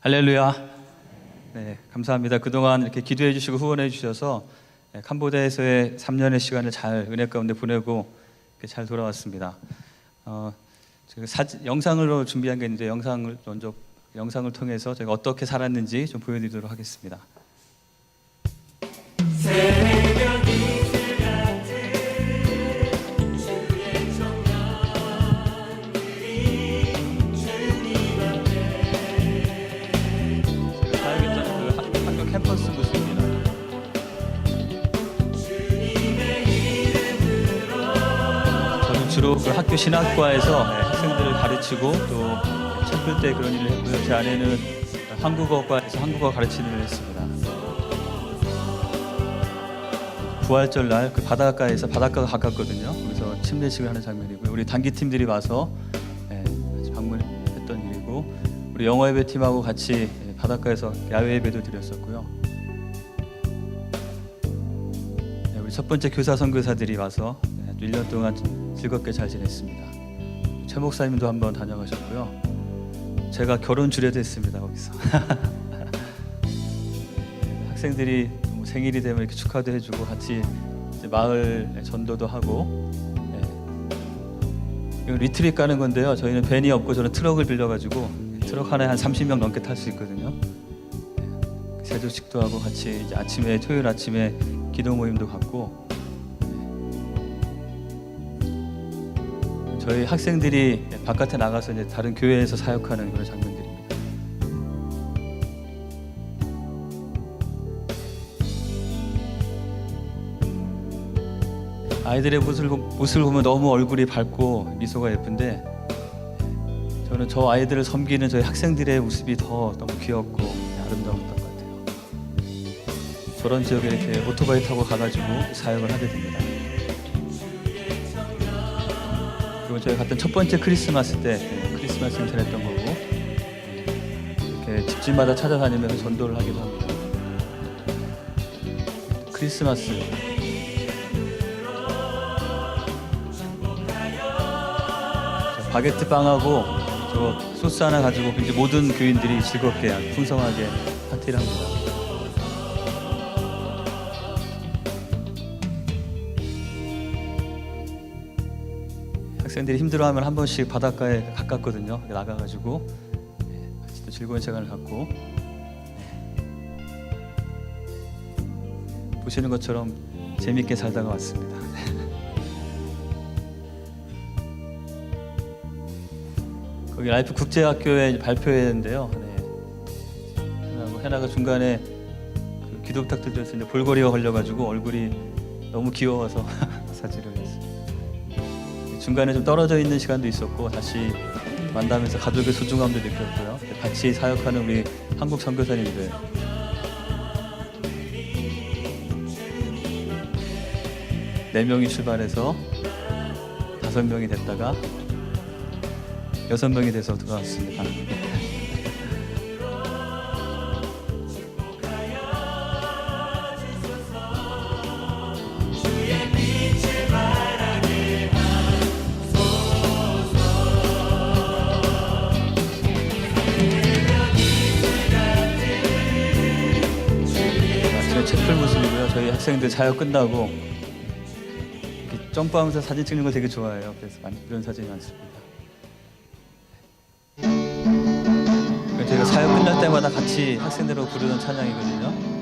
할렐루야. 네, 감사합니다. 그동안 이렇게 기도해 주시고 후원해 주셔서 캄보디아에서의 3년의 시간을 잘 은혜 가운데 보내고 잘 돌아왔습니다. 영상으로 준비한 게 있는데 영상을 통해서 제가 어떻게 살았는지 좀 보여드리도록 하겠습니다. 캠퍼스 모습입니다. 저는 주로 그 학교 신학과에서 학생들을 가르치고 또 챔플 때 그런 일을 했고요. 제 아내는 한국어과에서 한국어 가르치는 일을 했습니다. 부활절 날 그 바닷가에서 바닷가가 가깝거든요. 거기서 침례식을 하는 장면이고요. 우리 단기팀들이 와서 같이 방문했던 일이고, 우리 영어 예배 팀하고 같이 바닷가에서 야외 예배도 드렸었고요. 우리 첫 번째 교사 선교사들이 와서 1년 동안 즐겁게 잘 지냈습니다. 최 목사님도 한번 다녀가셨고요. 제가 결혼 주례도 했습니다. 거기서 학생들이 생일이 되면 이렇게 축하도 해주고 같이 이제 마을 전도도 하고. 리트릿 가는 건데요. 저희는 밴이 없고 저는 트럭을 빌려가지고 트럭 하나에 한 30명 넘게 탈 수 있거든요. 세조식도 하고 같이 이제 아침에 토요일 아침에 기도 모임도 갖고, 저희 학생들이 바깥에 나가서 이제 다른 교회에서 사역하는 그런 장면들입니다. 아이들의 모습을 보면 너무 얼굴이 밝고 미소가 예쁜데, 저는 저 아이들을 섬기는 저희 학생들의 모습이 너무 귀엽고 아름다웠던 것 같아요. 저런 지역에 이렇게 오토바이 타고 가가지고 사역을 하게 됩니다. 그리고 저희 갔던 첫 번째 크리스마스 때 크리스마스를 지냈던 거고, 이렇게 집집마다 찾아다니면서 전도를 하기도 합니다. 크리스마스 바게트 빵하고 저 소스 하나 가지고 이제 모든 교인들이 즐겁게 풍성하게 파티를 합니다. 학생들이 힘들어하면 한 번씩 바닷가에 가깝거든요. 나가가지고 같이 또 즐거운 시간을 갖고, 보시는 것처럼 재밌게 살다가 왔습니다. 거기 라이프 국제학교에 발표회인데요. 해나가 중간에 그 기도 부탁드려서 이제 볼거리가 걸려가지고 얼굴이 너무 귀여워서 사진을 했어요. 중간에 좀 떨어져 있는 시간도 있었고, 다시 만나면서 가족의 소중함도 느꼈고요. 같이 사역하는 우리 한국 선교사님들, 네 명이 출발해서 5명이 됐다가 6명이 돼서 돌아왔습니다. 제 채플 모습이고요. 저희 학생들 사역 끝나고 이렇게 점프하면서 사진 찍는 걸 되게 좋아해요. 그래서 이런 사진이 많습니다. 제가 사역 끝날 때마다 같이 학생들하고 부르는 찬양이거든요.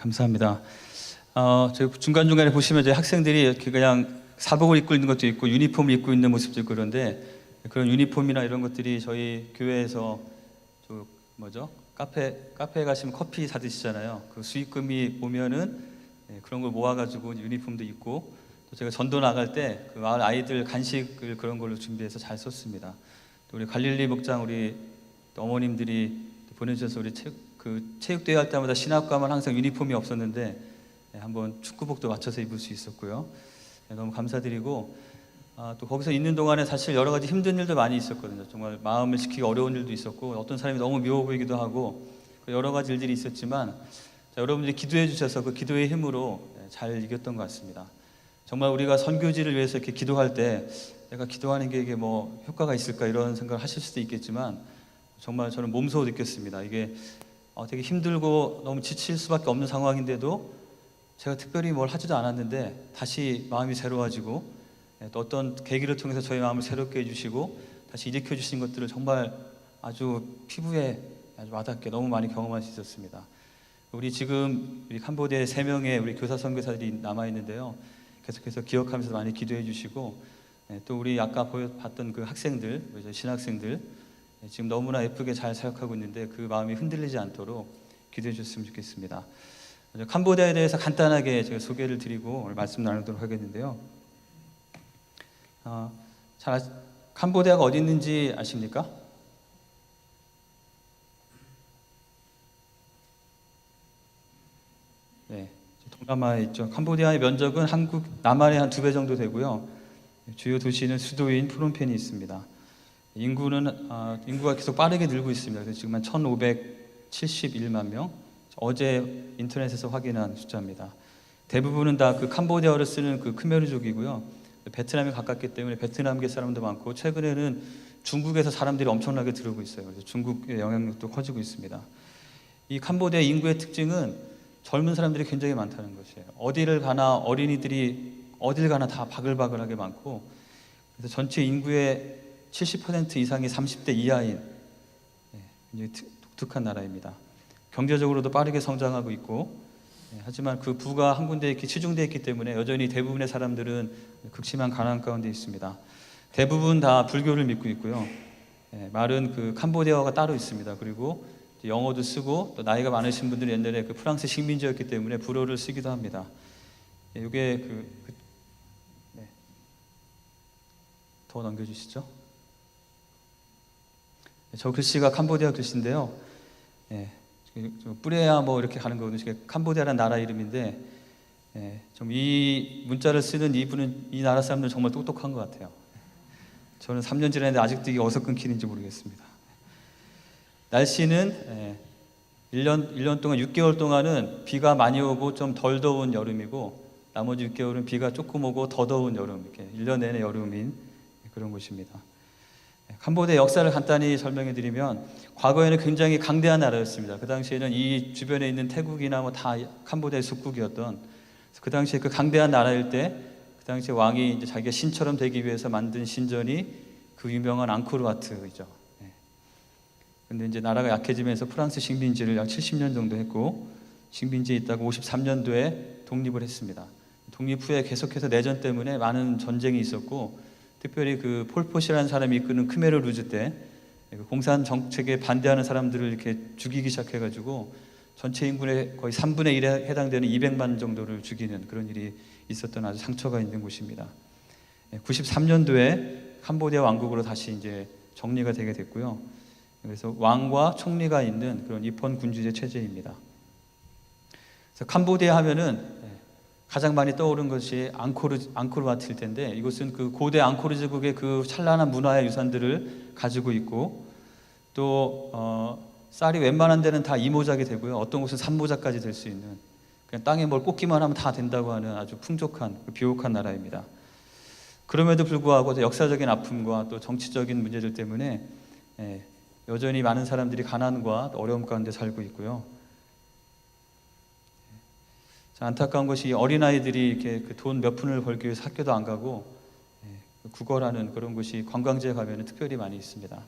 감사합니다. 저희 중간중간에 보시면 저희 학생들이 이렇게 그냥 사복을 입고 있는 것도 있고 유니폼을 입고 있는 모습도 있고 그런데 그런 유니폼이나 이런 것들이 저희 교회에서 저 뭐죠? 카페에 가시면 커피 사드시잖아요. 그 수익금이 오면은 그런 걸 모아가지고 유니폼도 입고 또 제가 전도 나갈 때 그 마을 아이들 간식을 그런 걸로 준비해서 잘 썼습니다. 또 우리 갈릴리 목장 우리 어머님들이 보내주셔서 우리 체육대회 할 때마다 신학 가면 항상 유니폼이 없었는데 한번 축구복도 맞춰서 입을 수 있었고요. 너무 감사드리고 또 거기서 있는 동안에 사실 여러 가지 힘든 일도 많이 있었거든요. 정말 마음을 지키기 어려운 일도 있었고 어떤 사람이 너무 미워 보이기도 하고 여러 가지 일들이 있었지만 여러분들이 기도해 주셔서 그 기도의 힘으로 잘 이겼던 것 같습니다. 정말 우리가 선교지를 위해서 이렇게 기도할 때 내가 기도하는 게 이게 뭐 효과가 있을까 이런 생각을 하실 수도 있겠지만 정말 저는 몸소 느꼈습니다. 이게 되게 힘들고 너무 지칠 수밖에 없는 상황인데도 제가 특별히 뭘 하지도 않았는데 다시 마음이 새로워지고 또 어떤 계기를 통해서 저희 마음을 새롭게 해주시고 다시 일으켜 주신 것들을 정말 아주 피부에 아주 와닿게 너무 많이 경험할 수 있었습니다. 우리 지금 우리 캄보디아에 3명의 우리 교사 선교사들이 남아 있는데요. 계속해서 기억하면서 많이 기도해 주시고 또 우리 아까 봤던 그 학생들, 신학생들 지금 너무나 예쁘게 잘 사역하고 있는데 그 마음이 흔들리지 않도록 기도해 주셨으면 좋겠습니다. 캄보디아에 대해서 간단하게 제가 소개를 드리고 오늘 말씀 나누도록 하겠는데요. 캄보디아가 어디 있는지 아십니까? 네, 동남아에 있죠. 캄보디아의 면적은 한국 남한의 한 2배 정도 되고요. 주요 도시는 수도인 프놈펜이 있습니다. 인구가 계속 빠르게 늘고 있습니다. 그래서 지금 한 1,571만 명. 어제 인터넷에서 확인한 숫자입니다. 대부분은 다 그 캄보디아어를 쓰는 그 크메르족이고요. 베트남에 가깝기 때문에 베트남계 사람도 많고 최근에는 중국에서 사람들이 엄청나게 들어오고 있어요. 그래서 중국의 영향력도 커지고 있습니다. 이 캄보디아 인구의 특징은 젊은 사람들이 굉장히 많다는 것이에요. 어디를 가나 어린이들이 어딜 가나 다 바글바글하게 많고 그래서 전체 인구의 70% 이상이 30대 이하인 굉장히 독특한 나라입니다. 경제적으로도 빠르게 성장하고 있고 하지만 그 부가 한 군데에 이렇게 치중되어 있기 때문에 여전히 대부분의 사람들은 극심한 가난 가운데 있습니다. 대부분 다 불교를 믿고 있고요. 말은 그 캄보디아어가 따로 있습니다. 그리고 영어도 쓰고 또 나이가 많으신 분들은 옛날에 그 프랑스 식민지였기 때문에 불어를 쓰기도 합니다. 이게 더 넘겨주시죠. 저 글씨가 캄보디아 글씨인데요. 뿌레야 뭐 이렇게 가는 거거든요. 캄보디아라는 나라 이름인데 좀 이 문자를 쓰는 이분은 이 나라 사람들은 정말 똑똑한 것 같아요. 저는 3년 지났는데 아직도 이게 어디서 끊기는지 모르겠습니다. 날씨는 1년 동안 6개월 동안은 비가 많이 오고 좀 덜 더운 여름이고 나머지 6개월은 비가 조금 오고 더 더운 여름, 이렇게 1년 내내 여름인 그런 곳입니다. 캄보디아 역사를 간단히 설명해 드리면 과거에는 굉장히 강대한 나라였습니다. 그 당시에는 이 주변에 있는 태국이나 뭐 다 캄보디아의属국이었던 그 당시에 그 강대한 나라일 때 그 당시에 왕이 이제 자기가 신처럼 되기 위해서 만든 신전이 그 유명한 앙코르와트이죠. 근데 이제 나라가 약해지면서 프랑스 식민지를 약 70년 정도 했고 식민지에 있다가 53년도에 독립을 했습니다. 독립 후에 계속해서 내전 때문에 많은 전쟁이 있었고 특별히 그 폴포시라는 사람이 이끄는 크메르 루즈 때 공산 정책에 반대하는 사람들을 이렇게 죽이기 시작해가지고 전체 인구의 거의 3분의 1에 해당되는 200만 정도를 죽이는 그런 일이 있었던 아주 상처가 있는 곳입니다. 93년도에 캄보디아 왕국으로 다시 이제 정리가 되게 됐고요. 그래서 왕과 총리가 있는 그런 입헌 군주제 체제입니다. 그래서 캄보디아 하면은 가장 많이 떠오른 것이 앙코르와트일 텐데 이곳은 그 고대 앙코르 제국의 그 찬란한 문화의 유산들을 가지고 있고 또 쌀이 웬만한 데는 다 이모작이 되고요. 어떤 곳은 삼모작까지 될 수 있는 그냥 땅에 뭘 꽂기만 하면 다 된다고 하는 아주 풍족한 비옥한 나라입니다. 그럼에도 불구하고 역사적인 아픔과 또 정치적인 문제들 때문에 여전히 많은 사람들이 가난과 어려움 가운데 살고 있고요. 안타까운 것이 어린아이들이 이렇게 그 돈 몇 푼을 벌기 위해서 학교도 안 가고 국어라는 그런 곳이 관광지에 가면 특별히 많이 있습니다.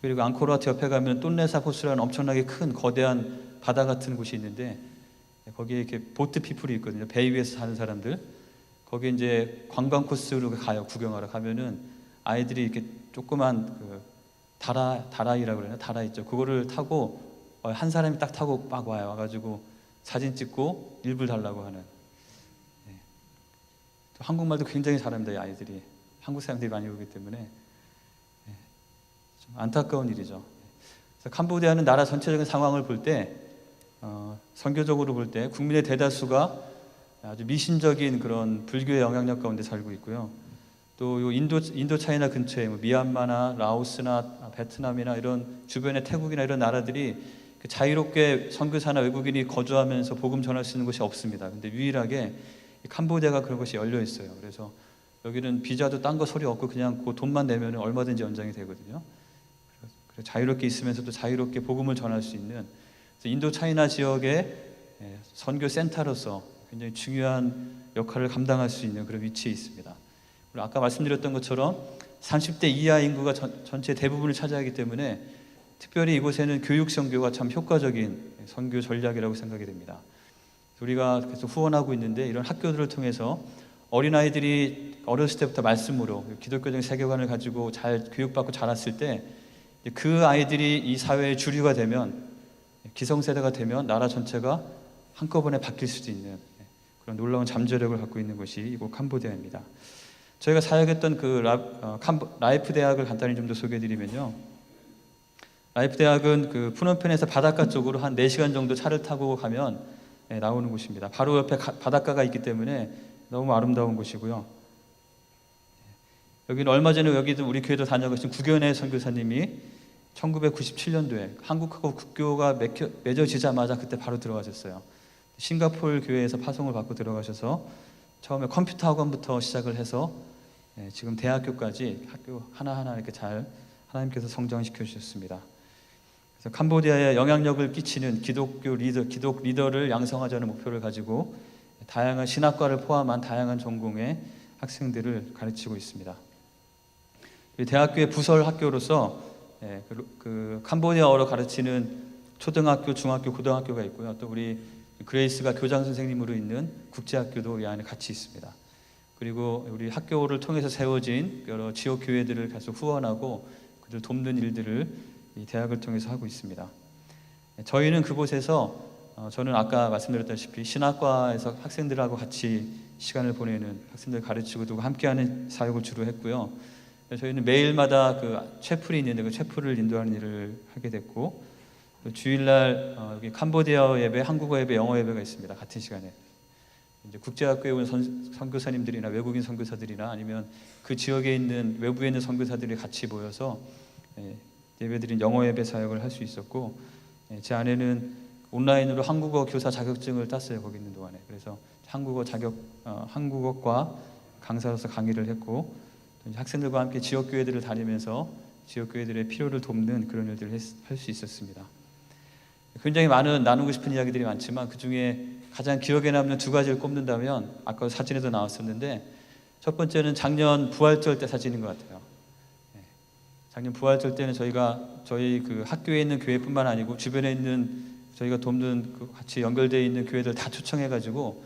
그리고 앙코르와트 옆에 가면 똠레사포스라는 엄청나게 큰 거대한 바다 같은 곳이 있는데 거기에 이렇게 보트 피플이 있거든요. 배 위에서 사는 사람들. 거기 이제 관광 코스로 가요. 구경하러 가면은 아이들이 이렇게 조그만 그 다라이라고 그러나 다라 있죠. 그거를 타고 한 사람이 딱 타고 막 와요. 와가지고 사진 찍고 일불 달라고 하는. 네. 또 한국말도 굉장히 잘합니다. 이 아이들이. 한국 사람들이 많이 오기 때문에 네. 좀 안타까운 일이죠. 그래서 캄보디아는 나라 전체적인 상황을 볼 때 선교적으로 볼 때 국민의 대다수가 아주 미신적인 그런 불교의 영향력 가운데 살고 있고요. 또 요 인도 차이나 근처에 뭐 미얀마나 라오스나 베트남이나 이런 주변의 태국이나 이런 나라들이 자유롭게 선교사나 외국인이 거주하면서 복음 전할 수 있는 곳이 없습니다. 근데 유일하게 캄보디아가 그런 곳이 열려 있어요. 그래서 여기는 비자도 딴 거 소리 없고 그냥 그 돈만 내면 얼마든지 연장이 되거든요. 그래서 자유롭게 있으면서도 자유롭게 복음을 전할 수 있는 인도 차이나 지역의 선교 센터로서 굉장히 중요한 역할을 감당할 수 있는 그런 위치에 있습니다. 그리고 아까 말씀드렸던 것처럼 30대 이하 인구가 전체 대부분을 차지하기 때문에 특별히 이곳에는 교육 선교가 참 효과적인 선교 전략이라고 생각이 됩니다. 우리가 계속 후원하고 있는데 이런 학교들을 통해서 어린아이들이 어렸을 때부터 말씀으로 기독교적인 세계관을 가지고 잘 교육받고 자랐을 때 그 아이들이 이 사회의 주류가 되면 기성세대가 되면 나라 전체가 한꺼번에 바뀔 수도 있는 그런 놀라운 잠재력을 갖고 있는 것이 이곳 캄보디아입니다. 저희가 사역했던 그 라이프 대학을 간단히 좀 더 소개해드리면요. 라이프 대학은 그 푸놈펜에서 바닷가 쪽으로 한 4시간 정도 차를 타고 가면 나오는 곳입니다. 바로 옆에 바닷가가 있기 때문에 너무 아름다운 곳이고요. 여기는 얼마 전에 여기도 우리 교회도 다녀가신 구견의 선교사님이 1997년도에 한국하고 국교가 맺어지자마자 그때 바로 들어가셨어요. 싱가포르 교회에서 파송을 받고 들어가셔서 처음에 컴퓨터 학원부터 시작을 해서 지금 대학교까지 학교 하나하나 이렇게 잘 하나님께서 성장시켜 주셨습니다. 그래서 캄보디아에 영향력을 끼치는 기독 리더를 양성하자는 목표를 가지고 다양한 신학과를 포함한 다양한 전공의 학생들을 가르치고 있습니다. 대학교의 부설 학교로서 그 캄보디아어로 가르치는 초등학교, 중학교, 고등학교가 있고요. 또 우리 그레이스가 교장 선생님으로 있는 국제학교도 이 안에 같이 있습니다. 그리고 우리 학교를 통해서 세워진 여러 지역 교회들을 계속 후원하고 그들 돕는 일들을 이 대학을 통해서 하고 있습니다. 저희는 그곳에서 저는 아까 말씀드렸다시피 신학과에서 학생들하고 같이 시간을 보내는 학생들 가르치고 또 함께하는 사역을 주로 했고요. 저희는 매일마다 그 채플이 있는데 그 채플을 인도하는 일을 하게 됐고 또 주일날 여기 캄보디아 예배, 한국어 예배, 영어 예배가 있습니다. 같은 시간에 이제 국제학교에 온 선교사님들이나 외국인 선교사들이나 아니면 그 지역에 있는 외부에 있는 선교사들이 같이 모여서 예배드린 영어 예배 사역을 할 수 있었고 제 아내는 온라인으로 한국어 교사 자격증을 땄어요. 거기 있는 동안에. 그래서 한국어과 강사로서 강의를 했고 학생들과 함께 지역교회들을 다니면서 지역교회들의 필요를 돕는 그런 일들을 할 수 있었습니다. 굉장히 많은 나누고 싶은 이야기들이 많지만 그 중에 가장 기억에 남는 2가지를 꼽는다면 아까 사진에도 나왔었는데 첫 번째는 작년 부활절 때 사진인 것 같아요. 작년 부활절 때는 저희 그 학교에 있는 교회뿐만 아니고 주변에 있는 저희가 돕는 그 같이 연결되어 있는 교회들 다 초청해가지고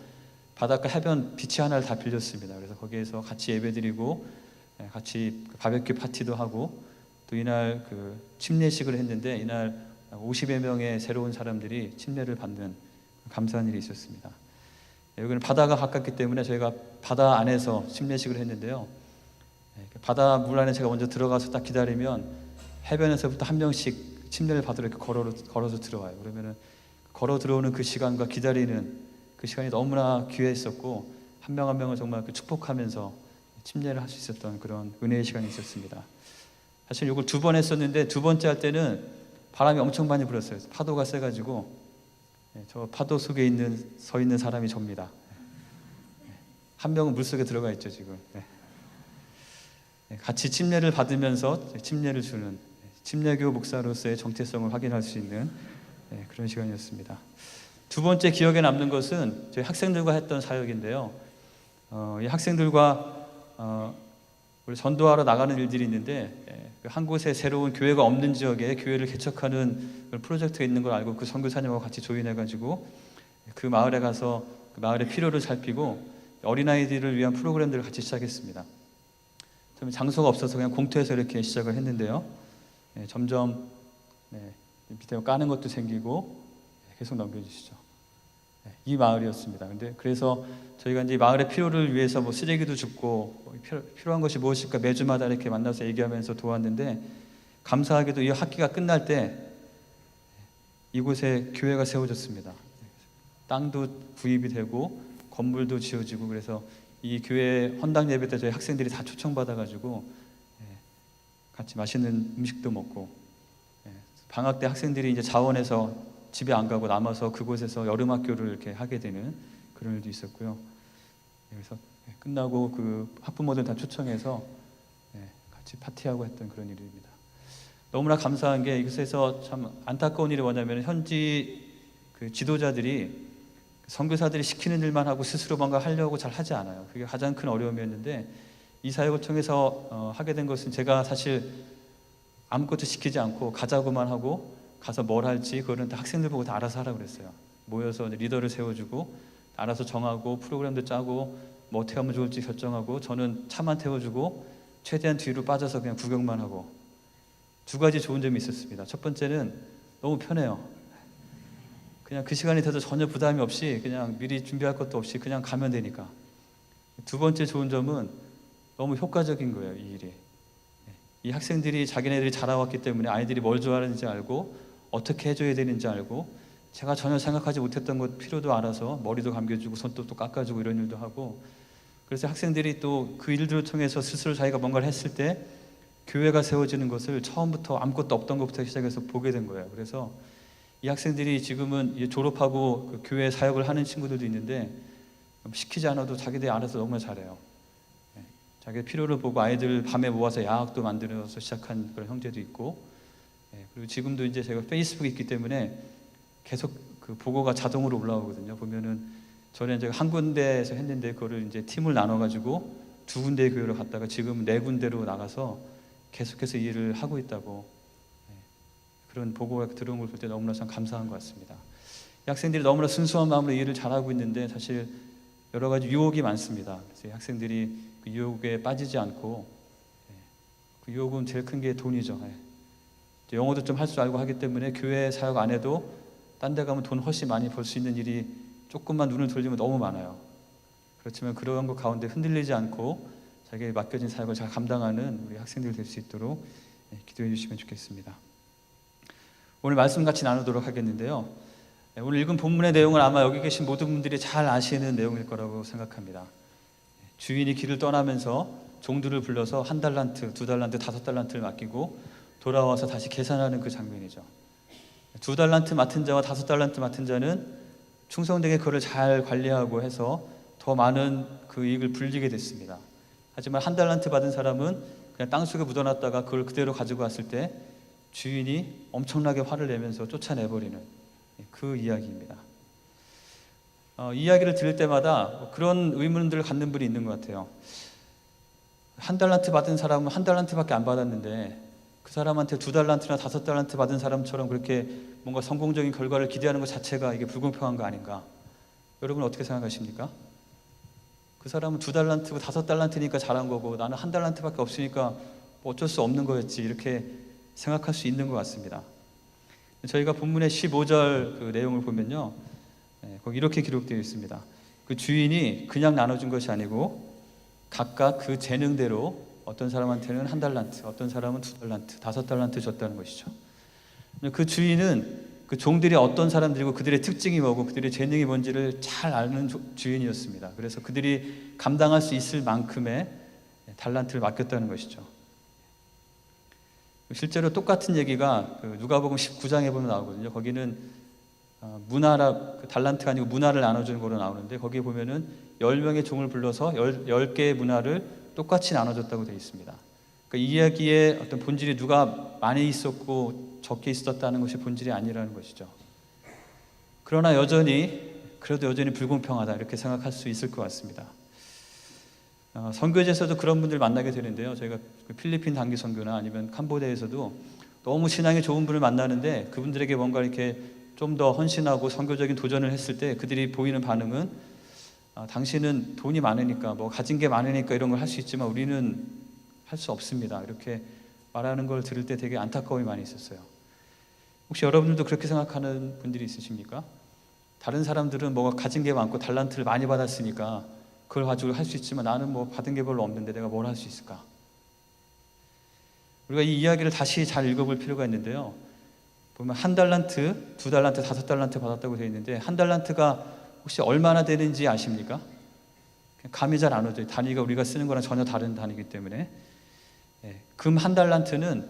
바닷가 해변 비치 하나를 다 빌렸습니다. 그래서 거기에서 같이 예배드리고 같이 바베큐 파티도 하고 또 이날 그 침례식을 했는데 이날 50여 명의 새로운 사람들이 침례를 받는 감사한 일이 있었습니다. 여기는 바다가 가깝기 때문에 저희가 바다 안에서 침례식을 했는데요. 바다 물 안에 제가 먼저 들어가서 딱 기다리면 해변에서부터 한 명씩 침례를 받으러 이렇게 걸어서 들어와요. 그러면은 걸어 들어오는 그 시간과 기다리는 그 시간이 너무나 귀했었고 한 명 한 명을 정말 축복하면서 침례를 할 수 있었던 그런 은혜의 시간이 있었습니다. 사실 이걸 2번 했었는데 2번째 할 때는 바람이 엄청 많이 불었어요. 파도가 세가지고 저 파도 속에 서 있는 사람이 접니다. 한 명은 물속에 들어가 있죠 지금. 같이 침례를 받으면서 침례를 주는 침례교 목사로서의 정체성을 확인할 수 있는 그런 시간이었습니다. 2번째 기억에 남는 것은 저희 학생들과 했던 사역인데요. 이 학생들과 우리 전도하러 나가는 일들이 있는데 한 곳에 새로운 교회가 없는 지역에 교회를 개척하는 프로젝트가 있는 걸 알고 그 선교사님하고 같이 조인해가지고 그 마을에 가서 그 마을의 필요를 살피고 어린아이들을 위한 프로그램들을 같이 시작했습니다. 처음에 장소가 없어서 그냥 공터에서 이렇게 시작을 했는데요. 점점 밑에 까는 것도 생기고 계속 넘겨주시죠. 이 마을이었습니다. 근데 그래서 저희가 이제 마을의 필요를 위해서 뭐 쓰레기도 줍고 필요한 것이 무엇일까 매주마다 이렇게 만나서 얘기하면서 도왔는데, 감사하게도 이 학기가 끝날 때 이곳에 교회가 세워졌습니다. 땅도 구입이 되고 건물도 지어지고, 그래서 이 교회 헌당 예배 때 저희 학생들이 다 초청받아가지고 같이 맛있는 음식도 먹고, 방학 때 학생들이 이제 자원해서 집에 안 가고 남아서 그곳에서 여름 학교를 이렇게 하게 되는 그런 일도 있었고요. 그래서 끝나고 그 학부모들 다 초청해서 같이 파티하고 했던 그런 일입니다. 너무나 감사한 게, 이곳에서 참 안타까운 일이 뭐냐면, 현지 그 지도자들이 선교사들이 시키는 일만 하고 스스로 뭔가 하려고 잘 하지 않아요. 그게 가장 큰 어려움이었는데, 이 사역을 통해서 하게 된 것은, 제가 사실 아무것도 시키지 않고 가자고만 하고, 가서 뭘 할지 그거는 다 학생들 보고 다 알아서 하라고 그랬어요. 모여서 리더를 세워주고 알아서 정하고 프로그램도 짜고 뭐 어떻게 하면 좋을지 결정하고, 저는 차만 태워주고 최대한 뒤로 빠져서 그냥 구경만 하고. 두 가지 좋은 점이 있었습니다. 첫 번째는 너무 편해요. 그냥 그 시간이 돼도 전혀 부담이 없이 그냥 미리 준비할 것도 없이 그냥 가면 되니까. 두 번째 좋은 점은 너무 효과적인 거예요, 이 일이. 이 학생들이 자기네들이 자라왔기 때문에 아이들이 뭘 좋아하는지 알고 어떻게 해줘야 되는지 알고, 제가 전혀 생각하지 못했던 것 필요도 알아서 머리도 감겨주고 손톱도 깎아주고 이런 일도 하고. 그래서 학생들이 또 그 일들을 통해서 스스로 자기가 뭔가를 했을 때 교회가 세워지는 것을 처음부터 아무것도 없던 것부터 시작해서 보게 된 거예요. 그래서 이 학생들이 지금은 졸업하고 그 교회 사역을 하는 친구들도 있는데, 시키지 않아도 자기들이 알아서 너무나 잘해요. 자기 필요를 보고 아이들 밤에 모아서 야학도 만들어서 시작한 그런 형제도 있고, 그리고 지금도 이제 제가 페이스북이 있기 때문에 계속 그 보고가 자동으로 올라오거든요. 보면은 전에 이제 한 군데에서 했는데 그거를 이제 팀을 나눠가지고 두 군데의 교회로 갔다가 지금 네 군데로 나가서 계속해서 이 일을 하고 있다고, 그런 보고가 들어온 걸 볼 때 너무나 참 감사한 것 같습니다. 이 학생들이 너무나 순수한 마음으로 이 일을 잘하고 있는데, 사실 여러 가지 유혹이 많습니다. 그래서 이 학생들이 그 유혹에 빠지지 않고, 그 유혹은 제일 큰 게 돈이죠. 영어도 좀 할 줄 알고 하기 때문에 교회 사역 안 해도 딴 데 가면 돈 훨씬 많이 벌 수 있는 일이 조금만 눈을 돌리면 너무 많아요. 그렇지만 그런 것 가운데 흔들리지 않고 자기에게 맡겨진 사역을 잘 감당하는 우리 학생들이 될 수 있도록 기도해 주시면 좋겠습니다. 오늘 말씀 같이 나누도록 하겠는데요. 오늘 읽은 본문의 내용을 아마 여기 계신 모든 분들이 잘 아시는 내용일 거라고 생각합니다. 주인이 길을 떠나면서 종들을 불러서 1달란트, 2달란트, 5달란트를 맡기고 돌아와서 다시 계산하는 그 장면이죠. 2달란트 맡은 자와 5달란트 맡은 자는 충성되게 그를 잘 관리하고 해서 더 많은 그 이익을 불리게 됐습니다. 하지만 1달란트 받은 사람은 그냥 땅속에 묻어놨다가 그걸 그대로 가지고 왔을 때 주인이 엄청나게 화를 내면서 쫓아내버리는 그 이야기입니다. 이 이야기를 들을 때마다 그런 의문들을 갖는 분이 있는 것 같아요. 1달란트 받은 사람은 1달란트밖에 안 받았는데, 그 사람한테 2달란트나 5달란트 받은 사람처럼 그렇게 뭔가 성공적인 결과를 기대하는 것 자체가 이게 불공평한 거 아닌가? 여러분 어떻게 생각하십니까? 그 사람은 2달란트고 5달란트니까 잘한 거고, 나는 1달란트밖에 없으니까 뭐 어쩔 수 없는 거였지, 이렇게 생각할 수 있는 것 같습니다. 저희가 본문의 15절 그 내용을 보면요, 거기 이렇게 기록되어 있습니다. 그 주인이 그냥 나눠준 것이 아니고 각각 그 재능대로 어떤 사람한테는 1달란트, 어떤 사람은 2달란트, 5달란트 줬다는 것이죠. 그 주인은 그 종들이 어떤 사람들이고 그들의 특징이 뭐고 그들의 재능이 뭔지를 잘 아는 주인이었습니다. 그래서 그들이 감당할 수 있을 만큼의 달란트를 맡겼다는 것이죠. 실제로 똑같은 얘기가 그 누가복음 19장에 보면 나오거든요. 거기는 문화라, 달란트가 아니고 문화를 나눠주는 거로 나오는데, 거기에 보면은 10명의 종을 불러서 10개의 문화를 똑같이 나눠줬다고 되어 있습니다. 그러니까 이 이야기의 어떤 본질이 누가 많이 있었고 적게 있었다는 것이 본질이 아니라는 것이죠. 그러나 그래도 여전히 불공평하다, 이렇게 생각할 수 있을 것 같습니다. 선교지에서도 그런 분들 만나게 되는데요. 저희가 필리핀 단기 선교나 아니면 캄보디아에서도 너무 신앙이 좋은 분을 만나는데, 그분들에게 뭔가 이렇게 좀 더 헌신하고 선교적인 도전을 했을 때 그들이 보이는 반응은 당신은 돈이 많으니까 뭐 가진 게 많으니까 이런 걸 할 수 있지만 우리는 할 수 없습니다. 이렇게 말하는 걸 들을 때 되게 안타까움이 많이 있었어요. 혹시 여러분들도 그렇게 생각하는 분들이 있으십니까? 다른 사람들은 뭐가 가진 게 많고 달란트를 많이 받았으니까 그걸 가지고 할 수 있지만 나는 뭐 받은 게 별로 없는데 내가 뭘 할 수 있을까? 우리가 이 이야기를 다시 잘 읽어볼 필요가 있는데요. 보면 1달란트, 2달란트, 5달란트 받았다고 되어 있는데 1달란트가 혹시 얼마나 되는지 아십니까? 감이 잘 안 오죠. 단위가 우리가 쓰는 거랑 전혀 다른 단위이기 때문에. 금 1달란트는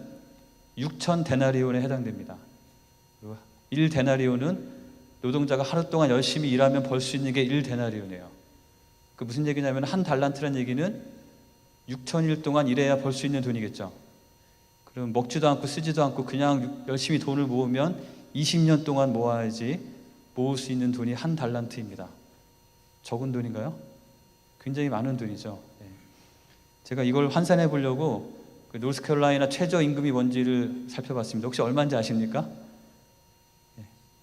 6천 데나리온에 해당됩니다. 1데나리온은 노동자가 하루 동안 열심히 일하면 벌 수 있는 게 1데나리온이에요. 그 무슨 얘기냐면 1달란트란 얘기는 6천일 동안 일해야 벌 수 있는 돈이겠죠. 그럼 먹지도 않고 쓰지도 않고 그냥 열심히 돈을 모으면 20년 동안 모아야지 모을 수 있는 돈이 1달란트입니다. 적은 돈인가요? 굉장히 많은 돈이죠. 제가 이걸 환산해 보려고 그 노스캐롤라이나 최저임금이 뭔지를 살펴봤습니다. 혹시 얼마인지 아십니까?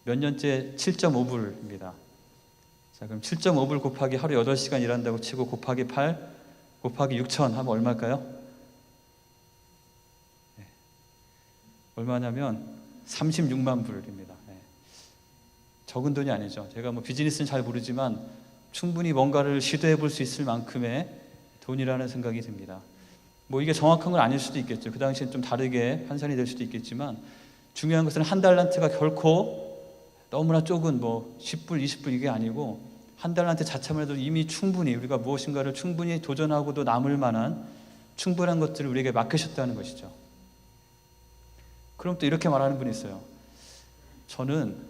몇 년째 7.5불입니다. 자, 그럼 7.5불 곱하기 하루 8시간 일한다고 치고 곱하기 8 곱하기 6천 하면 얼마일까요? 얼마냐면 36만 불입니다. 적은 돈이 아니죠. 제가 뭐 비즈니스는 잘 모르지만 충분히 뭔가를 시도해 볼 수 있을 만큼의 돈이라는 생각이 듭니다. 뭐 이게 정확한 건 아닐 수도 있겠죠. 그 당시엔 좀 다르게 환산이 될 수도 있겠지만 중요한 것은 1달란트가 결코 너무나 적은 뭐 10불, 20불 이게 아니고 1달란트 자체만 해도 이미 충분히 우리가 무엇인가를 충분히 도전하고도 남을 만한 충분한 것들을 우리에게 맡기셨다는 것이죠. 그럼 또 이렇게 말하는 분이 있어요. 저는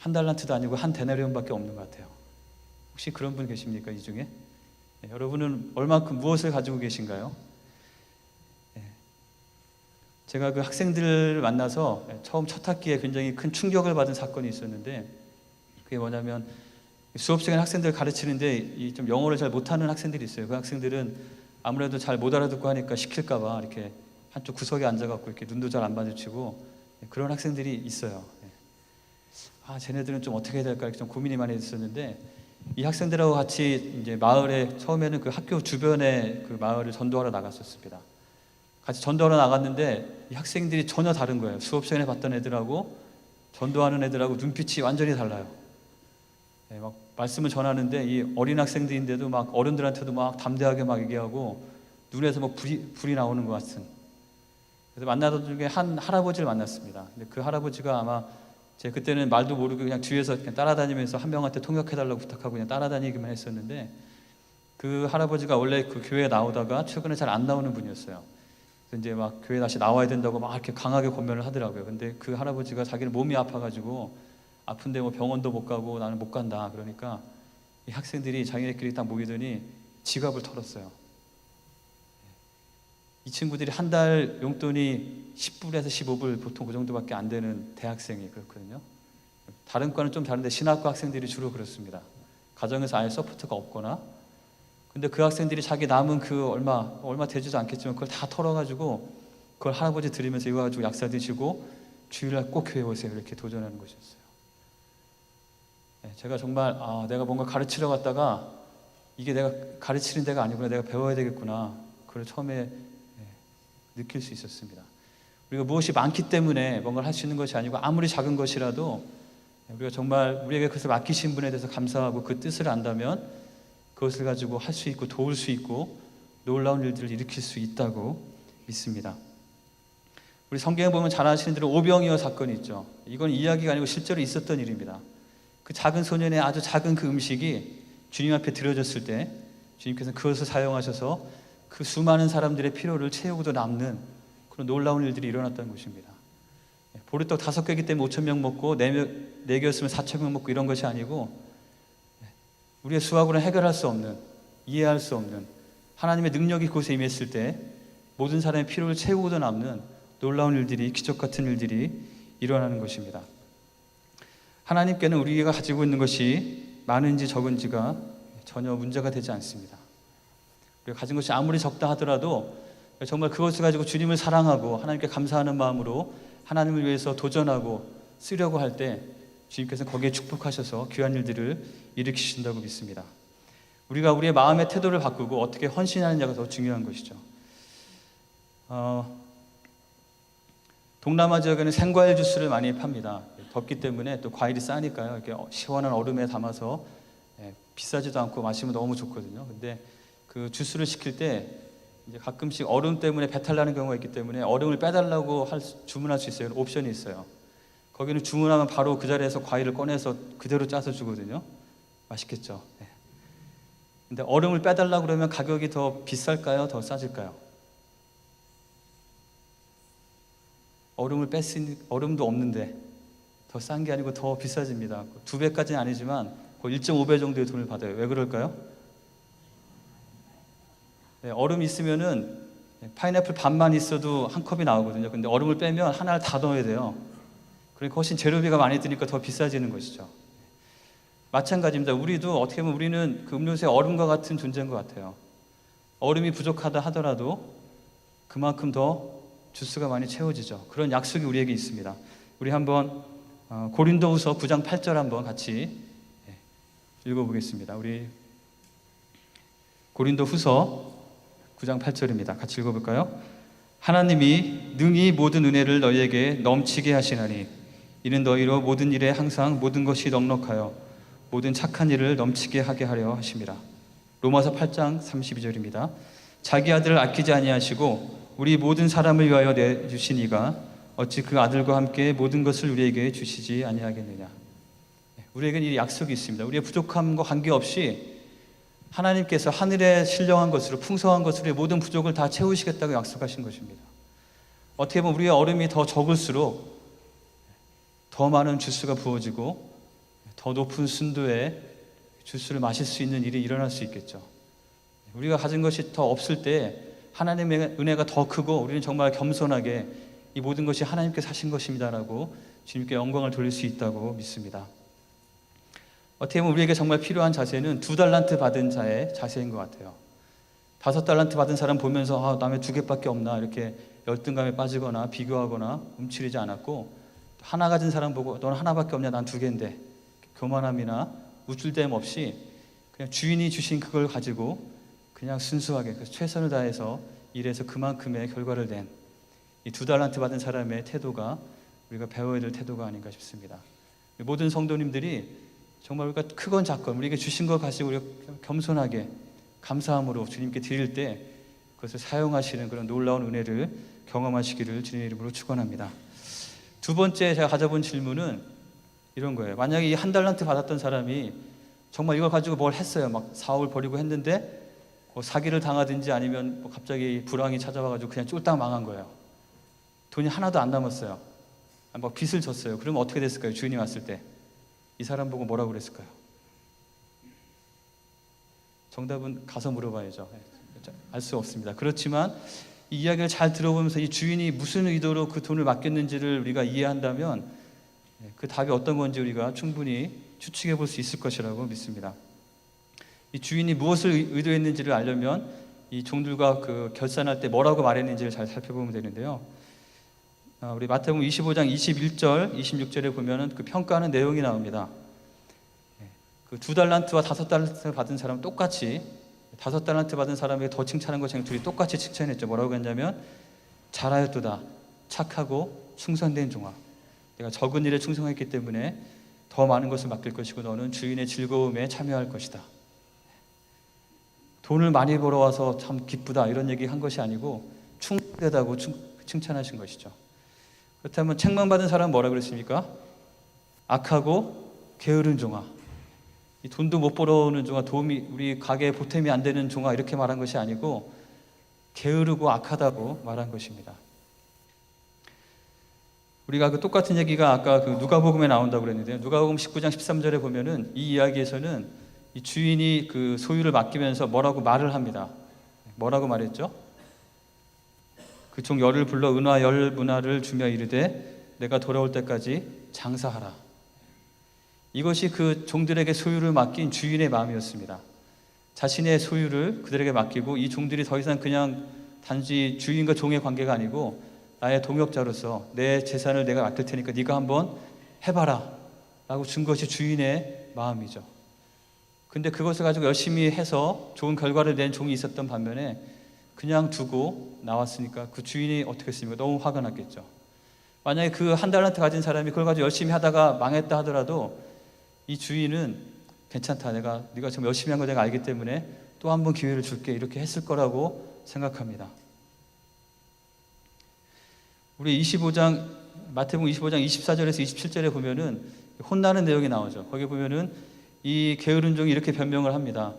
1달란트도 아니고 1데나리온밖에 없는 것 같아요. 혹시 그런 분 계십니까? 이 중에? 여러분은 얼마큼 무엇을 가지고 계신가요? 제가 그 학생들을 만나서 처음 첫 학기에 굉장히 큰 충격을 받은 사건이 있었는데 그게 뭐냐면 수업 시간에 학생들 가르치는데 좀 영어를 잘 못하는 학생들이 있어요. 그 학생들은 아무래도 잘 못 알아듣고 하니까 시킬까 봐 이렇게 한쪽 구석에 앉아갖고 이렇게 눈도 잘 안 마주치고 그런 학생들이 있어요. 쟤네들은 좀 어떻게 해야 될까 이렇게 좀 고민이 많이 있었는데 이 학생들하고 같이 이제 마을에 처음에는 그 학교 주변에 그 마을을 전도하러 나갔었습니다. 같이 전도하러 나갔는데 이 학생들이 전혀 다른 거예요. 수업 시간에 봤던 애들하고 전도하는 애들하고 눈빛이 완전히 달라요. 막 말씀을 전하는데 이 어린 학생들인데도 막 어른들한테도 막 담대하게 막 얘기하고 눈에서 막 불이 나오는 것 같은. 그래서 만나던 중에 한 할아버지를 만났습니다. 근데 그 할아버지가 아마 제가 그때는 말도 모르고 그냥 뒤에서 그냥 따라다니면서 한 명한테 통역해달라고 부탁하고 그냥 따라다니기만 했었는데 그 할아버지가 원래 그 교회에 나오다가 최근에 잘 안 나오는 분이었어요. 그래서 이제 막 교회 다시 나와야 된다고 막 이렇게 강하게 권면을 하더라고요. 근데 그 할아버지가 자기는 몸이 아파가지고 아픈데 뭐 병원도 못 가고 나는 못 간다. 그러니까 이 학생들이 자기네끼리 딱 모이더니 지갑을 털었어요. 이 친구들이 한 달 용돈이 10불에서 15불 보통 그 정도밖에 안 되는 대학생이 그렇거든요. 다른 과는 좀 다른데 신학과 학생들이 주로 그렇습니다. 가정에서 아예 서포트가 없거나 근데 그 학생들이 자기 남은 그 얼마 되지도 않겠지만 그걸 다 털어가지고 그걸 할아버지 드리면서 이거 가지고 약사 드시고 주일날 꼭 교회 오세요 이렇게 도전하는 것이었어요. 제가 정말 내가 뭔가 가르치러 갔다가 이게 내가 가르치는 데가 아니구나 내가 배워야 되겠구나 그걸 처음에 느낄 수 있었습니다. 우리가 무엇이 많기 때문에 뭔가를 할 수 있는 것이 아니고 아무리 작은 것이라도 우리가 정말 우리에게 그것을 맡기신 분에 대해서 감사하고 그 뜻을 안다면 그것을 가지고 할 수 있고 도울 수 있고 놀라운 일들을 일으킬 수 있다고 믿습니다. 우리 성경에 보면 잘 아시는 대로 오병이어 사건이 있죠. 이건 이야기가 아니고 실제로 있었던 일입니다. 그 작은 소년의 아주 작은 그 음식이 주님 앞에 드려졌을 때 주님께서 그것을 사용하셔서 그 수많은 사람들의 필요를 채우고도 남는 그런 놀라운 일들이 일어났다는 것입니다. 보리떡 5개이기 때문에 5,000명 먹고 4개였으면 4,000명 먹고 이런 것이 아니고 우리의 수학으로는 해결할 수 없는 이해할 수 없는 하나님의 능력이 그곳에 임했을 때 모든 사람의 필요를 채우고도 남는 놀라운 일들이 기적 같은 일들이 일어나는 것입니다. 하나님께는 우리가 가지고 있는 것이 많은지 적은지가 전혀 문제가 되지 않습니다. 우리가 가진 것이 아무리 적다 하더라도 정말 그것을 가지고 주님을 사랑하고 하나님께 감사하는 마음으로 하나님을 위해서 도전하고 쓰려고 할 때 주님께서는 거기에 축복하셔서 귀한 일들을 일으키신다고 믿습니다. 우리가 우리의 마음의 태도를 바꾸고 어떻게 헌신하느냐가 더 중요한 것이죠. 동남아 지역에는 생과일 주스를 많이 팝니다. 덥기 때문에 또 과일이 싸니까요. 이렇게 시원한 얼음에 담아서 비싸지도 않고 마시면 너무 좋거든요. 근데 그 주스를 시킬 때 이제 가끔씩 얼음 때문에 배탈 나는 경우가 있기 때문에 얼음을 빼달라고 주문할 수 있어요. 옵션이 있어요. 거기는 주문하면 바로 그 자리에서 과일을 꺼내서 그대로 짜서 주거든요. 맛있겠죠. 근데 얼음을 빼달라고 그러면 가격이 더 비쌀까요? 더 싸질까요? 얼음도 없는데 더 싼 게 아니고 더 비싸집니다. 2배까지는 아니지만 거의 1.5배 정도의 돈을 받아요. 왜 그럴까요? 얼음이 있으면은 파인애플 반만 있어도 한 컵이 나오거든요. 근데 얼음을 빼면 하나를 다 넣어야 돼요. 그러니까 훨씬 재료비가 많이 드니까 더 비싸지는 것이죠. 마찬가지입니다. 우리도 어떻게 보면 우리는 그 음료수의 얼음과 같은 존재인 것 같아요. 얼음이 부족하다 하더라도 그만큼 더 주스가 많이 채워지죠. 그런 약속이 우리에게 있습니다. 우리 한번 고린도후서 9장 8절 한번 같이 읽어보겠습니다. 우리 고린도후서 9장 8절입니다. 같이 읽어볼까요? 하나님이 능히 모든 은혜를 너희에게 넘치게 하시나니 이는 너희로 모든 일에 항상 모든 것이 넉넉하여 모든 착한 일을 넘치게 하게 하려 하심이라. 로마서 8장 32절입니다. 자기 아들을 아끼지 아니하시고 우리 모든 사람을 위하여 내주신 이가 어찌 그 아들과 함께 모든 것을 우리에게 주시지 아니하겠느냐. 우리에게는 이 약속이 있습니다. 우리의 부족함과 관계없이 하나님께서 하늘에 신령한 것으로 풍성한 것으로 모든 부족을 다 채우시겠다고 약속하신 것입니다. 어떻게 보면 우리의 얼음이 더 적을수록 더 많은 주스가 부어지고 더 높은 순도의 주스를 마실 수 있는 일이 일어날 수 있겠죠. 우리가 가진 것이 더 없을 때 하나님의 은혜가 더 크고 우리는 정말 겸손하게 이 모든 것이 하나님께서 하신 것입니다라고 주님께 영광을 돌릴 수 있다고 믿습니다. 어떻게 보면 우리에게 정말 필요한 자세는 2달란트 받은 자의 자세인 것 같아요. 5달란트 받은 사람 보면서 남의 2개밖에 없나 이렇게 열등감에 빠지거나 비교하거나 움츠리지 않았고, 하나 가진 사람 보고 너는 하나밖에 없냐 난 2개인데 교만함이나 우쭐댐 없이 그냥 주인이 주신 그걸 가지고 그냥 순수하게 최선을 다해서 일해서 그만큼의 결과를 낸 이 2달란트 받은 사람의 태도가 우리가 배워야 될 태도가 아닌가 싶습니다. 모든 성도님들이 정말 우리가 크건 작건 우리에게 주신 것 가지고 우리가 겸손하게 감사함으로 주님께 드릴 때 그것을 사용하시는 그런 놀라운 은혜를 경험하시기를 주님의 이름으로 축원합니다. 두 번째 제가 가져본 질문은 이런 거예요. 만약에 이 1달란트 받았던 사람이 정말 이걸 가지고 뭘 했어요. 막 사업을 벌이고 했는데 사기를 당하든지 아니면 갑자기 불황이 찾아와가지고 그냥 쫄딱 망한 거예요. 돈이 하나도 안 남았어요. 막 빚을 졌어요. 그러면 어떻게 됐을까요? 주인이 왔을 때 이 사람 보고 뭐라고 그랬을까요? 정답은 가서 물어봐야죠. 알 수 없습니다. 그렇지만 이 이야기를 잘 들어보면서 이 주인이 무슨 의도로 그 돈을 맡겼는지를 우리가 이해한다면 그 답이 어떤 건지 우리가 충분히 추측해 볼 수 있을 것이라고 믿습니다. 이 주인이 무엇을 의도했는지를 알려면 이 종들과 그 결산할 때 뭐라고 말했는지를 잘 살펴보면 되는데요. 우리 마태복음 25장 21절, 26절에 보면은 그 평가하는 내용이 나옵니다. 그 2달란트와 5달란트 받은 사람 똑같이 5달란트 받은 사람에게 더 칭찬한 것처럼 둘이 똑같이 칭찬했죠. 뭐라고 했냐면 잘하였도다 착하고 충성된 종아, 내가 적은 일에 충성했기 때문에 더 많은 것을 맡길 것이고 너는 주인의 즐거움에 참여할 것이다. 돈을 많이 벌어와서 참 기쁘다 이런 얘기 한 것이 아니고 충성되다고 칭찬하신 것이죠. 그렇다면 책망 받은 사람은 뭐라 그랬습니까? 악하고 게으른 종아, 이 돈도 못 벌어오는 종아, 도움이 우리 가게에 보탬이 안 되는 종아 이렇게 말한 것이 아니고 게으르고 악하다고 말한 것입니다. 우리가 그 똑같은 얘기가 아까 그 누가복음에 나온다고 그랬는데요. 누가복음 19장 13절에 보면은 이 이야기에서는 이 주인이 그 소유를 맡기면서 뭐라고 말을 합니다. 뭐라고 말했죠? 그 종 열을 불러 은화 10문화를 주며 이르되 내가 돌아올 때까지 장사하라. 이것이 그 종들에게 소유를 맡긴 주인의 마음이었습니다. 자신의 소유를 그들에게 맡기고 이 종들이 더 이상 그냥 단지 주인과 종의 관계가 아니고 나의 동역자로서 내 재산을 내가 맡을 테니까 네가 한번 해봐라 라고 준 것이 주인의 마음이죠. 근데 그것을 가지고 열심히 해서 좋은 결과를 낸 종이 있었던 반면에 그냥 두고 나왔으니까 그 주인이 어떻게 했습니까? 너무 화가 났겠죠. 만약에 그 한 달란트 가진 사람이 그걸 가지고 열심히 하다가 망했다 하더라도 이 주인은 괜찮다, 네가 지금 열심히 한 거 내가 알기 때문에 또 한 번 기회를 줄게, 이렇게 했을 거라고 생각합니다. 우리 마태복음 25장 24절에서 27절에 보면은 혼나는 내용이 나오죠. 거기 보면은 이 게으른 종이 이렇게 변명을 합니다.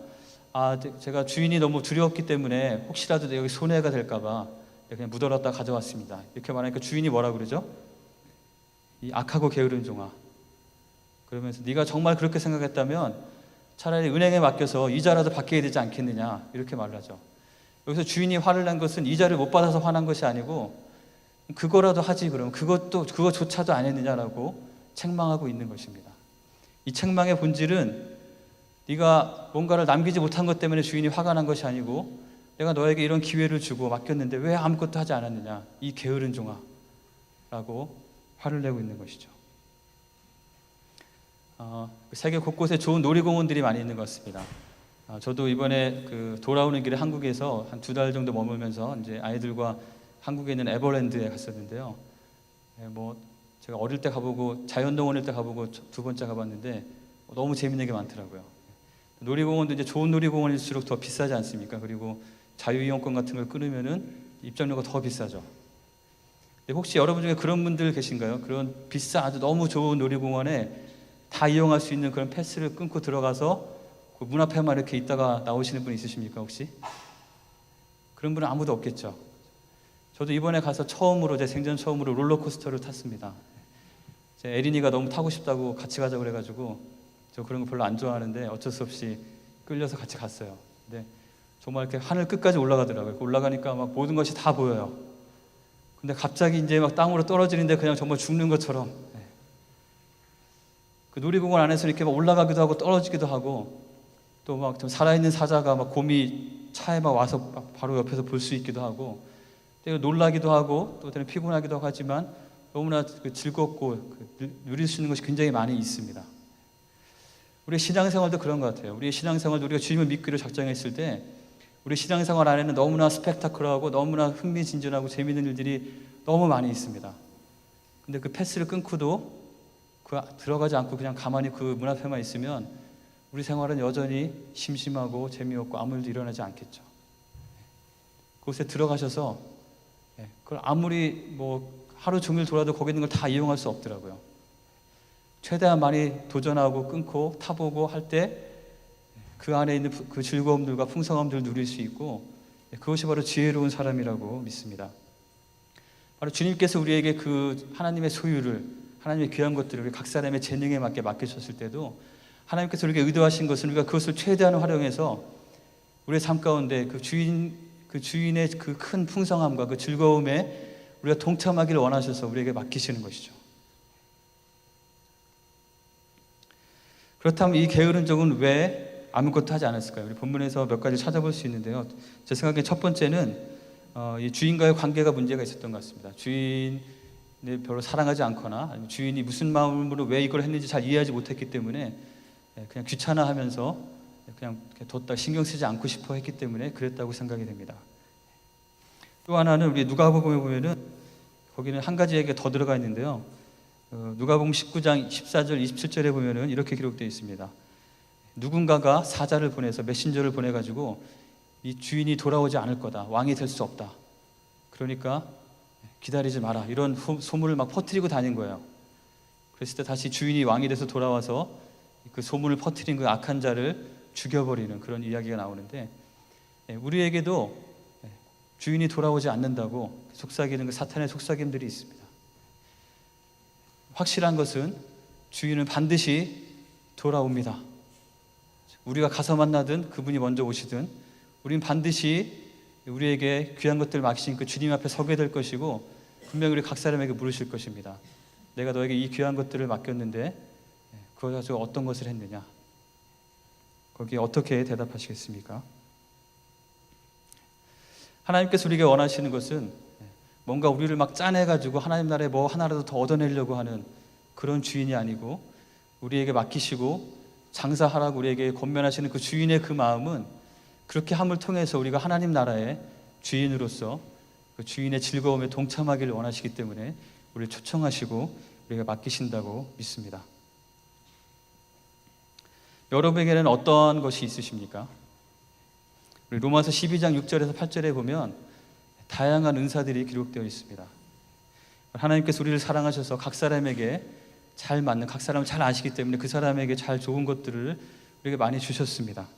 제가 주인이 너무 두려웠기 때문에 혹시라도 여기 손해가 될까봐 그냥 묻어놨다 가져왔습니다. 이렇게 말하니까 주인이 뭐라 그러죠? 이 악하고 게으른 종아. 그러면서 네가 정말 그렇게 생각했다면 차라리 은행에 맡겨서 이자라도 받게 되지 않겠느냐, 이렇게 말을 하죠. 여기서 주인이 화를 낸 것은 이자를 못 받아서 화난 것이 아니고 그거라도 하지, 그러면 그거조차도 안 했느냐라고 책망하고 있는 것입니다. 이 책망의 본질은 네가 뭔가를 남기지 못한 것 때문에 주인이 화가 난 것이 아니고 내가 너에게 이런 기회를 주고 맡겼는데 왜 아무것도 하지 않았느냐, 이 게으른 종아 라고 화를 내고 있는 것이죠. 세계 곳곳에 좋은 놀이공원들이 많이 있는 것 같습니다. 저도 이번에 돌아오는 길에 한국에서 한 2달 정도 머물면서 이제 아이들과 한국에 있는 에버랜드에 갔었는데요. 제가 어릴 때 가보고 자연동원일 때 가보고 2번째 가봤는데 너무 재밌는 게 많더라고요. 놀이공원도 이제 좋은 놀이공원일수록 더 비싸지 않습니까? 그리고 자유이용권 같은 걸 끊으면은 입장료가 더 비싸죠. 혹시 여러분 중에 그런 분들 계신가요? 그런 아주 너무 좋은 놀이공원에 다 이용할 수 있는 그런 패스를 끊고 들어가서 그 문 앞에만 이렇게 있다가 나오시는 분 있으십니까 혹시? 그런 분은 아무도 없겠죠. 저도 이번에 가서 제 생전 처음으로 롤러코스터를 탔습니다. 제 에린이가 너무 타고 싶다고 같이 가자고 그래가지고 저 그런 거 별로 안 좋아하는데 어쩔 수 없이 끌려서 같이 갔어요. 근데 정말 이렇게 하늘 끝까지 올라가더라고요. 올라가니까 막 모든 것이 다 보여요. 근데 갑자기 이제 막 땅으로 떨어지는데 그냥 정말 죽는 것처럼, 그 놀이공원 안에서 이렇게 막 올라가기도 하고 떨어지기도 하고 또 막 좀 살아있는 사자가 막 곰이 차에 막 와서 막 바로 옆에서 볼 수 있기도 하고 때로 놀라기도 하고 또 때로 피곤하기도 하지만 너무나 즐겁고 누릴 수 있는 것이 굉장히 많이 있습니다. 우리의 신앙생활도 그런 것 같아요. 우리의 신앙생활도 우리가 주님을 믿기로 작정했을 때 우리 신앙생활 안에는 너무나 스펙타클하고 너무나 흥미진진하고 재미있는 일들이 너무 많이 있습니다. 근데 그 패스를 끊고도 들어가지 않고 그냥 가만히 그 문 앞에만 있으면 우리 생활은 여전히 심심하고 재미없고 아무 일도 일어나지 않겠죠. 그곳에 들어가셔서 그걸 아무리 하루 종일 돌아도 거기 있는 걸 다 이용할 수 없더라고요. 최대한 많이 도전하고 끊고 타보고 할 때 그 안에 있는 그 즐거움들과 풍성함들을 누릴 수 있고 그것이 바로 지혜로운 사람이라고 믿습니다. 바로 주님께서 우리에게 그 하나님의 소유를, 하나님의 귀한 것들을 우리 각 사람의 재능에 맞게 맡기셨을 때도 하나님께서 우리에게 의도하신 것은 우리가 그것을 최대한 활용해서 우리의 삶 가운데 그 주인의 그 큰 풍성함과 그 즐거움에 우리가 동참하기를 원하셔서 우리에게 맡기시는 것이죠. 그렇다면 이 게으른 종은 왜 아무것도 하지 않았을까요? 우리 본문에서 몇 가지 찾아볼 수 있는데요. 제 생각에 첫 번째는 이 주인과의 관계가 문제가 있었던 것 같습니다. 주인을 별로 사랑하지 않거나 아니면 주인이 무슨 마음으로 왜 이걸 했는지 잘 이해하지 못했기 때문에 그냥 귀찮아하면서 그냥 뒀다 신경 쓰지 않고 싶어 했기 때문에 그랬다고 생각이 됩니다. 또 하나는 우리 누가복음에 보면은 거기는 한 가지 얘기가 더 들어가 있는데요. 누가복음 19장 14절 27절에 보면은 이렇게 기록되어 있습니다. 누군가가 사자를 보내서 메신저를 보내가지고 이 주인이 돌아오지 않을 거다, 왕이 될 수 없다, 그러니까 기다리지 마라, 이런 소문을 막 퍼뜨리고 다닌 거예요. 그랬을 때 다시 주인이 왕이 돼서 돌아와서 그 소문을 퍼뜨린 그 악한 자를 죽여버리는 그런 이야기가 나오는데 우리에게도 주인이 돌아오지 않는다고 속삭이는 그 사탄의 속삭임들이 있습니다. 확실한 것은 주인은 반드시 돌아옵니다. 우리가 가서 만나든 그분이 먼저 오시든 우리는 반드시 우리에게 귀한 것들을 맡기신 그 주님 앞에 서게 될 것이고 분명히 우리 각 사람에게 물으실 것입니다. 내가 너에게 이 귀한 것들을 맡겼는데 그걸 가지고 어떤 것을 했느냐? 거기에 어떻게 대답하시겠습니까? 하나님께서 우리에게 원하시는 것은 뭔가 우리를 막 짜내가지고 하나님 나라에 뭐 하나라도 더 얻어내려고 하는 그런 주인이 아니고 우리에게 맡기시고 장사하라고 우리에게 권면하시는 그 주인의 그 마음은 그렇게 함을 통해서 우리가 하나님 나라의 주인으로서 그 주인의 즐거움에 동참하기를 원하시기 때문에 우리를 초청하시고 우리가 맡기신다고 믿습니다. 여러분에게는 어떠한 것이 있으십니까? 우리 로마서 12장 6절에서 8절에 보면 다양한 은사들이 기록되어 있습니다. 하나님께서 우리를 사랑하셔서 각 사람에게 잘 맞는, 각 사람을 잘 아시기 때문에 그 사람에게 잘 좋은 것들을 우리에게 많이 주셨습니다.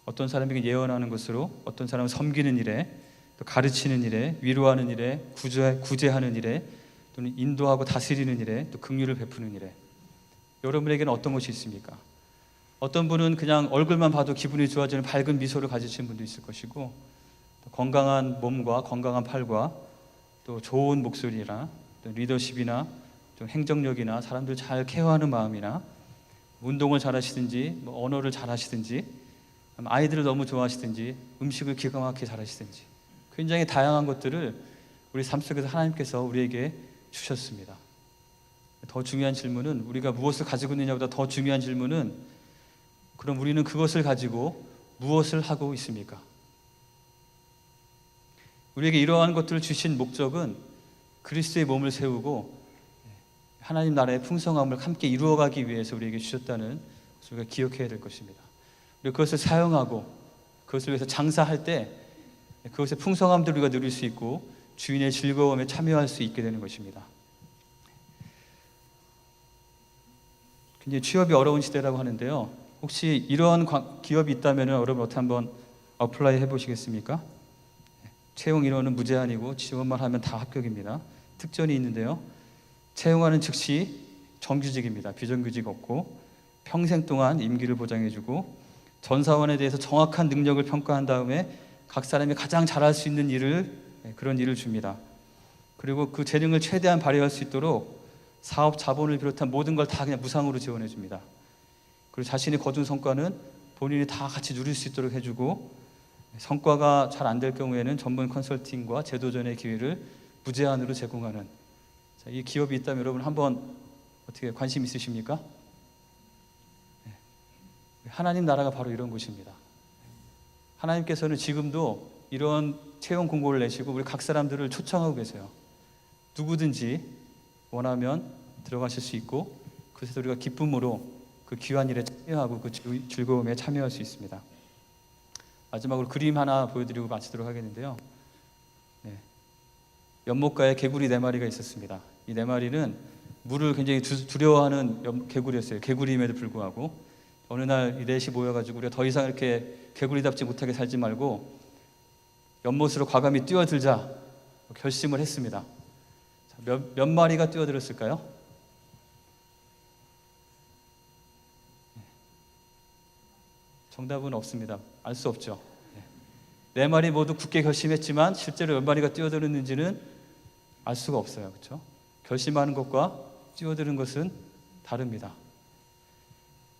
어떤 사람에게 예언하는 것으로, 어떤 사람은 섬기는 일에, 또 가르치는 일에, 위로하는 일에, 구제하는 일에, 또는 인도하고 다스리는 일에, 또 긍휼을 베푸는 일에. 여러분에게는 어떤 것이 있습니까? 어떤 분은 그냥 얼굴만 봐도 기분이 좋아지는 밝은 미소를 가지신 분도 있을 것이고, 또 건강한 몸과 건강한 팔과 또 좋은 목소리나 또 리더십이나 좀 행정력이나 사람들 잘 케어하는 마음이나 운동을 잘하시든지 언어를 잘하시든지 아이들을 너무 좋아하시든지 음식을 기가 막히게 잘하시든지 굉장히 다양한 것들을 우리 삶 속에서 하나님께서 우리에게 주셨습니다. 더 중요한 질문은, 우리가 무엇을 가지고 있느냐보다 더 중요한 질문은, 그럼 우리는 그것을 가지고 무엇을 하고 있습니까? 우리에게 이러한 것들을 주신 목적은 그리스도의 몸을 세우고 하나님 나라의 풍성함을 함께 이루어가기 위해서 우리에게 주셨다는 것을 우리가 기억해야 될 것입니다. 우리가 그것을 사용하고 그것을 위해서 장사할 때 그것의 풍성함들을 우리가 누릴 수 있고 주인의 즐거움에 참여할 수 있게 되는 것입니다. 굉장히 취업이 어려운 시대라고 하는데요. 혹시 이러한 기업이 있다면 여러분 어떻게 한번 어플라이 해보시겠습니까? 채용 인원은 무제한이고 지원만 하면 다 합격입니다. 특전이 있는데요. 채용하는 즉시 정규직입니다. 비정규직 없고 평생 동안 임기를 보장해주고 전사원에 대해서 정확한 능력을 평가한 다음에 각 사람이 가장 잘할 수 있는 일을, 그런 일을 줍니다. 그리고 그 재능을 최대한 발휘할 수 있도록 사업 자본을 비롯한 모든 걸 다 그냥 무상으로 지원해 줍니다. 그리고 자신이 거둔 성과는 본인이 다 같이 누릴 수 있도록 해주고, 성과가 잘 안 될 경우에는 전문 컨설팅과 재도전의 기회를 무제한으로 제공하는, 이 기업이 있다면 여러분 한번 어떻게 관심 있으십니까? 하나님 나라가 바로 이런 곳입니다. 하나님께서는 지금도 이런 채용 공고를 내시고 우리 각 사람들을 초청하고 계세요. 누구든지 원하면 들어가실 수 있고, 그래서 우리가 기쁨으로 그 귀한 일에 참여하고 그 즐거움에 참여할 수 있습니다. 마지막으로 그림 하나 보여드리고 마치도록 하겠는데요. 연못가에 개구리 4마리가 있었습니다. 이 4마리는 물을 굉장히 두려워하는 개구리였어요. 개구리임에도 불구하고 어느 날 이 넷이 모여가지고 우리가 더 이상 이렇게 개구리답지 못하게 살지 말고 연못으로 과감히 뛰어들자 결심을 했습니다. 몇 마리가 뛰어들었을까요? 정답은 없습니다. 알 수 없죠. 4마리 모두 굳게 결심했지만 실제로 몇 마리가 뛰어들었는지는 알 수가 없어요. 그렇죠? 결심하는 것과 뛰어드는 것은 다릅니다.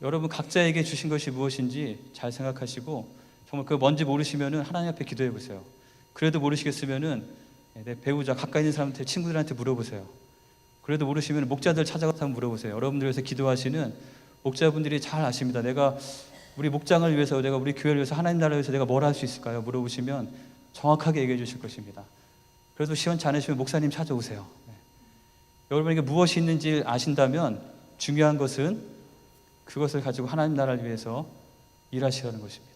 여러분 각자에게 주신 것이 무엇인지 잘 생각하시고, 정말 그거 뭔지 모르시면은 하나님 앞에 기도해 보세요. 그래도 모르시겠으면은 내 배우자, 가까이 있는 사람한테, 친구들한테 물어보세요. 그래도 모르시면 목자들 찾아가서 한번 물어보세요. 여러분들 위해서 기도하시는 목자분들이 잘 아십니다. 내가 우리 목장을 위해서, 내가 우리 교회를 위해서, 하나님 나라를 위해서 내가 뭘 할 수 있을까요? 물어보시면 정확하게 얘기해 주실 것입니다. 그래도 시원치 않으시면 목사님 찾아오세요. 여러분에게 무엇이 있는지 아신다면 중요한 것은 그것을 가지고 하나님 나라를 위해서 일하시라는 것입니다.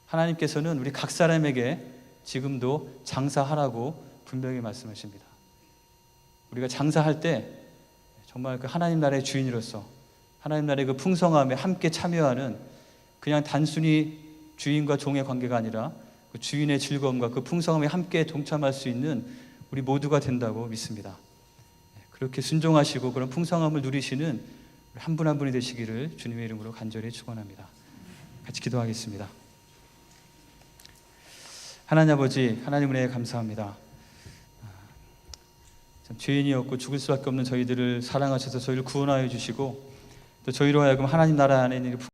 하나님께서는 우리 각 사람에게 지금도 장사하라고 분명히 말씀하십니다. 우리가 장사할 때 정말 그 하나님 나라의 주인으로서 하나님 나라의 그 풍성함에 함께 참여하는, 그냥 단순히 주인과 종의 관계가 아니라 그 주인의 즐거움과 그 풍성함에 함께 동참할 수 있는 우리 모두가 된다고 믿습니다. 그렇게 순종하시고 그런 풍성함을 누리시는 한 분 한 분이 되시기를 주님의 이름으로 간절히 축원합니다. 같이 기도하겠습니다. 하나님 아버지, 하나님 은혜에 감사합니다. 참 죄인이었고 죽을 수밖에 없는 저희들을 사랑하셔서 저희를 구원하여 주시고, 또 저희로 하여금 하나님 나라 안에 있는